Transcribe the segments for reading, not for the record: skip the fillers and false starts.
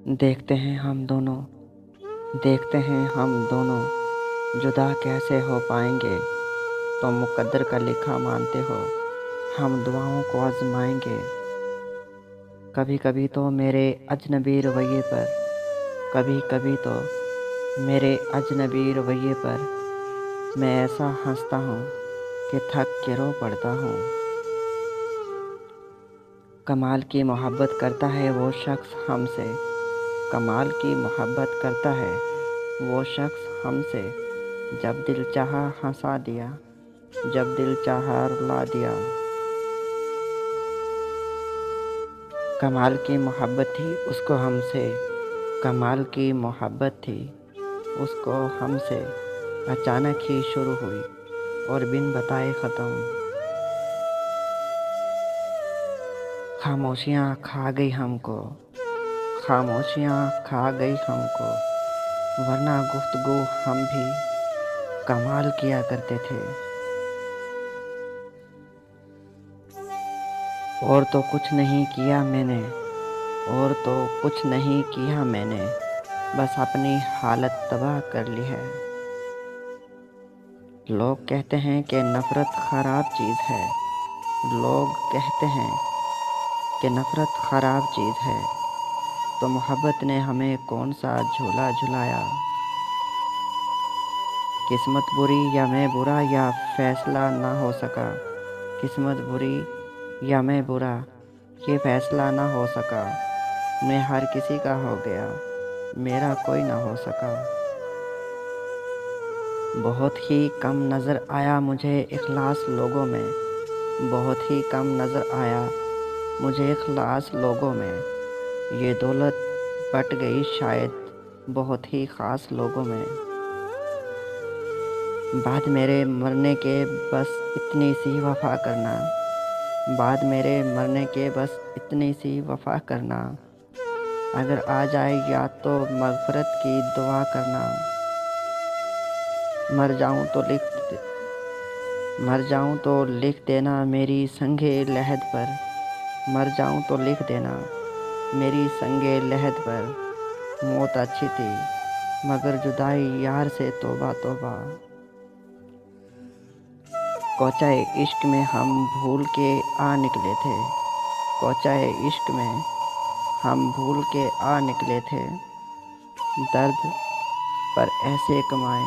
देखते हैं हम दोनों, देखते हैं हम दोनों, जुदा कैसे हो पाएंगे। तुम मुक़द्दर का लिखा मानते हो, हम दुआओं को आज़माएंगे। कभी कभी तो मेरे अजनबी रवैये पर, कभी कभी तो मेरे अजनबी रवैये पर मैं ऐसा हंसता हूँ कि थक के रो पड़ता हूँ। कमाल की मोहब्बत करता है वो शख्स हमसे, कमाल की मोहब्बत करता है वो शख्स हमसे। जब दिल चाहा हंसा दिया, जब दिल चाहा रुला दिया। कमाल की मोहब्बत थी उसको हमसे, कमाल की मोहब्बत थी उसको हमसे। अचानक ही शुरू हुई और बिन बताए ख़त्म। खामोशियाँ खा गई हमको, खामोशियाँ खा गई हमको, वरना गुफ्तगू हम भी कमाल किया करते थे। और तो कुछ नहीं किया मैंने, और तो कुछ नहीं किया मैंने, बस अपनी हालत तबाह कर ली है। लोग कहते हैं कि नफ़रत ख़राब चीज़ है, लोग कहते हैं कि नफ़रत ख़राब चीज़ है, तो मोहब्बत ने हमें कौन सा झूला झुलाया। किस्मत बुरी या मैं बुरा, या फ़ैसला ना हो सका। किस्मत बुरी या मैं बुरा, ये फ़ैसला ना हो सका। मैं हर किसी का हो गया, मेरा कोई ना हो सका। बहुत ही कम नज़र आया मुझे इखलास लोगों में, बहुत ही कम नज़र आया मुझे इखलास लोगों में। ये दौलत बट गई शायद बहुत ही ख़ास लोगों में। बाद मेरे मरने के बस इतनी सी वफ़ा करना, बाद मेरे मरने के बस इतनी सी वफ़ा करना। अगर आ जाए याद तो मग़फ़िरत की दुआ करना। मर जाऊं तो मर जाऊं तो लिख देना मेरी संगे लहद पर। मर जाऊं तो लिख देना मेरी संगे लहद पर। मौत अच्छी थी मगर जुदाई यार से तौबा तौबा। कोचाए इश्क में हम भूल के आ निकले थे, कोचाए इश्क में हम भूल के आ निकले थे। दर्द पर ऐसे कमाए,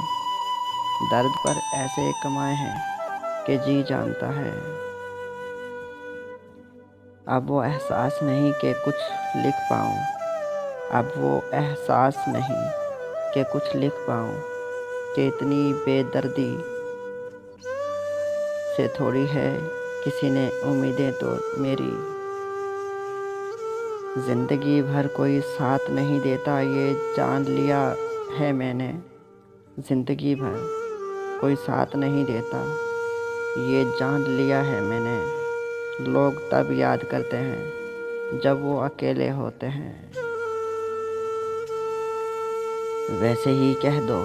दर्द पर ऐसे कमाए हैं कि जी जानता है। अब वो एहसास नहीं कि कुछ लिख पाऊँ, अब वो एहसास नहीं कि कुछ लिख पाऊँ, कि इतनी बेदर्दी से थोड़ी है किसी ने उम्मीदें तो मेरी। ज़िंदगी भर कोई साथ नहीं देता ये जान लिया है मैंने। ज़िंदगी भर कोई साथ नहीं देता ये जान लिया है मैंने। लोग तब याद करते हैं जब वो अकेले होते हैं। वैसे ही कह दो,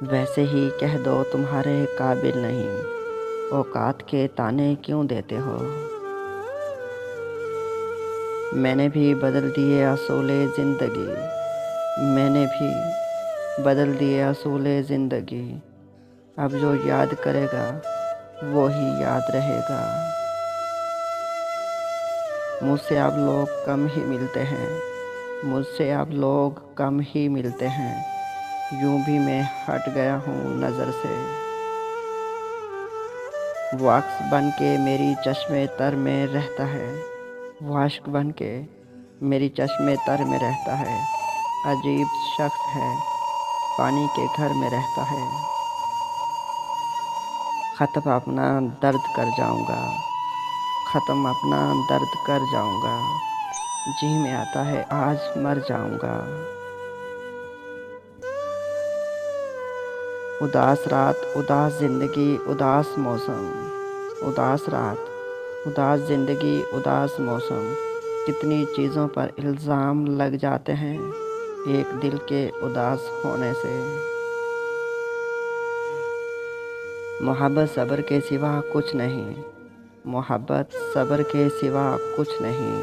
वैसे ही कह दो तुम्हारे काबिल नहीं, औकात के ताने क्यों देते हो। मैंने भी बदल दिए असूले ज़िंदगी, मैंने भी बदल दिए असूले ज़िंदगी। अब जो याद करेगा वो ही याद रहेगा। मुझसे अब लोग कम ही मिलते हैं, मुझसे अब लोग कम ही मिलते हैं। यूं भी मैं हट गया हूँ नज़र से। वो अक्स बन के मेरी चश्मे तर में रहता है, वो अश्क बन के मेरी चश्मे तर में रहता है। अजीब शख्स है, पानी के घर में रहता है। ख़त्म अपना दर्द कर जाऊंगा, ख़त्म अपना दर्द कर जाऊंगा। जी में आता है आज मर जाऊंगा। उदास रात, उदास ज़िंदगी, उदास मौसम। उदास रात, उदास ज़िंदगी, उदास मौसम। कितनी चीज़ों पर इल्ज़ाम लग जाते हैं एक दिल के उदास होने से। मोहब्बत सब्र के सिवा कुछ नहीं, मोहब्बत सब्र के सिवा कुछ नहीं।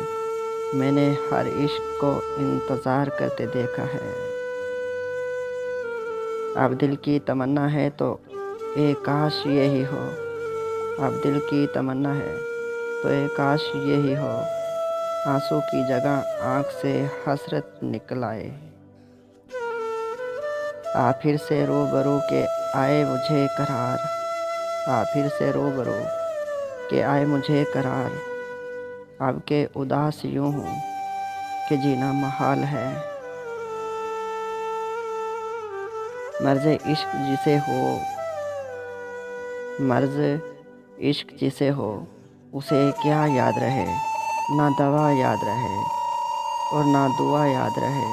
मैंने हर इश्क को इंतज़ार करते देखा है। अब दिल की तमन्ना है तो काश यही हो। अब दिल की तमन्ना है तो काश यही हो। आंसू की जगह आँख से हसरत निकल आए। आ फिर से रूबरू के आए मुझे करार। आ फिर से रूबरू के आए मुझे करार। अब के उदास यूं हूँ कि जीना महाल है। मर्ज़ इश्क जिसे हो, मर्ज़ इश्क जिसे हो, उसे क्या याद रहे। ना दवा याद रहे और ना दुआ याद रहे।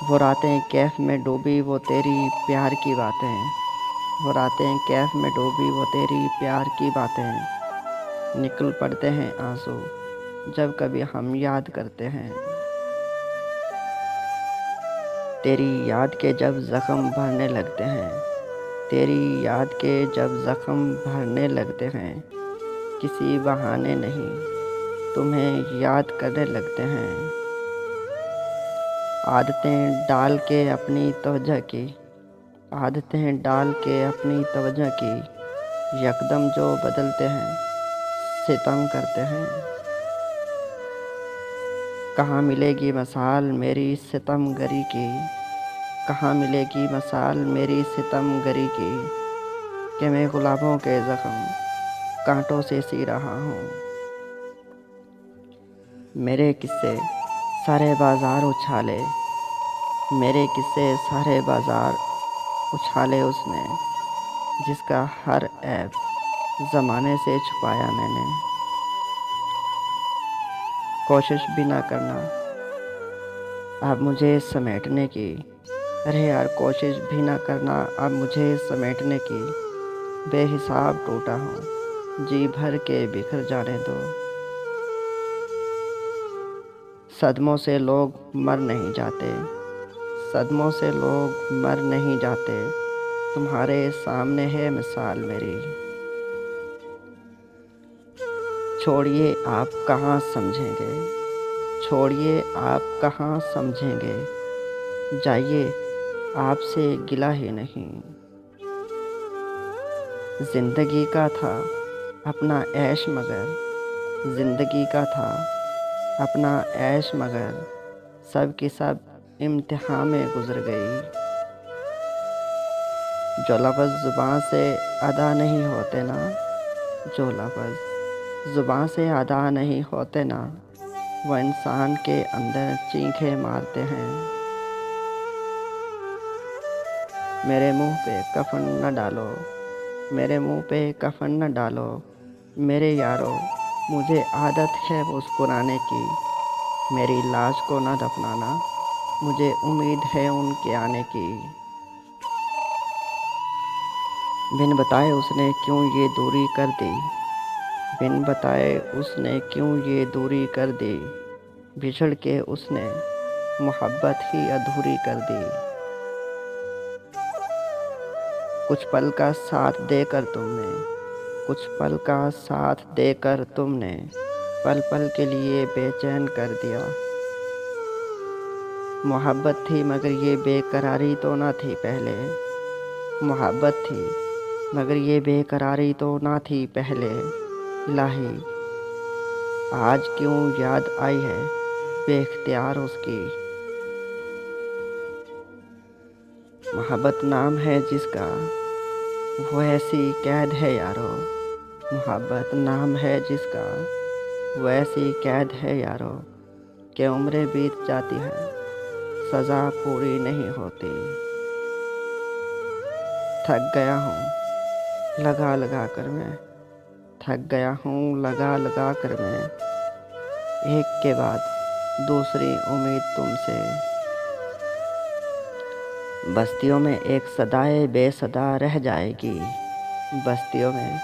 वो रातें कैफ में डूबी वो तेरी प्यार की बातें। वो रातें कैफ में डूबी वो तेरी प्यार की बातें। निकल पड़ते हैं आंसू जब कभी हम याद करते हैं। तेरी याद के जब ज़ख्म भरने लगते हैं। तेरी याद के जब ज़ख्म भरने लगते हैं। किसी बहाने नहीं तुम्हें याद करने लगते हैं। आदतें डाल के अपनी तवज्जो की, आदतें डाल के अपनी तवज्जो की, यकदम जो बदलते हैं सितम करते हैं। कहाँ मिलेगी मसाल मेरी सितमगरी की। कहाँ मिलेगी मसाल मेरी सितमगरी की कि मैं गुलाबों के ज़ख्म कांटों से सी रहा हूँ। मेरे किस्से सारे बाज़ार उछाले। मेरे किस्से सारे बाज़ार उछाले उसने, जिसका हर ऐब ज़माने से छुपाया मैंने। कोशिश भी ना करना अब मुझे समेटने की। अरे यार कोशिश भी ना करना अब मुझे समेटने की। बेहिसाब टूटा हूँ जी भर के बिखर जाने दो। सदमों से लोग मर नहीं जाते, सदमों से लोग मर नहीं जाते। तुम्हारे सामने है मिसाल मेरी। छोड़िए आप कहाँ समझेंगे, छोड़िए आप कहाँ समझेंगे। जाइए आपसे गिला ही नहीं। ज़िंदगी का था अपना ऐश मगर, ज़िंदगी का था अपना ऐश मगर, सब की सब इम्तिहान में गुज़र गई। जो लफ्ज़ ज़ुबान से अदा नहीं होते ना, जो लफ्ज़ ज़ुबान से अदा नहीं होते ना, वह इंसान के अंदर चीखें मारते हैं। मेरे मुंह पे कफन न डालो, मेरे मुंह पे कफन न डालो। मेरे यारो मुझे आदत है मुस्कुराने की। मेरी लाश को न दफनाना, मुझे उम्मीद है उनके आने की। बिन बताए उसने क्यों ये दूरी कर दी, बिन बताए उसने क्यों ये दूरी कर दी। बिछड़ के उसने मोहब्बत ही अधूरी कर दी। कुछ पल का साथ देकर तुमने, कुछ पल का साथ देकर तुमने पल पल के लिए बेचैन कर दिया। मोहब्बत थी मगर ये बेकरारी तो ना थी पहले। मोहब्बत थी मगर ये बेकरारी तो ना थी पहले। इलाही आज क्यों याद आई है बेख्तियार उसकी। मोहब्बत नाम है जिसका वो ऐसी कैद है यारो। मोहब्बत नाम है जिसका वो ऐसी कैद है यारो कि उम्रें बीत जाती हैं सज़ा पूरी नहीं होती। थक गया हूँ लगा लगा कर मैं, थक गया हूँ लगा लगा कर मैं। एक के बाद दूसरी उम्मीद तुमसे। बस्तियों में एक सदाए बेसदा रह जाएगी। बस्तियों में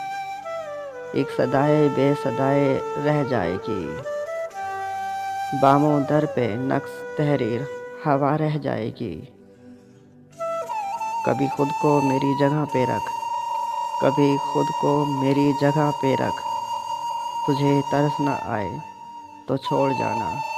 एक सदाए बेसदाए रह जाएगी। बामों दर पे नक्श तहरीर हवा रह जाएगी। कभी खुद को मेरी जगह पे रख, कभी खुद को मेरी जगह पे रख। तुझे तरस न आए तो छोड़ जाना।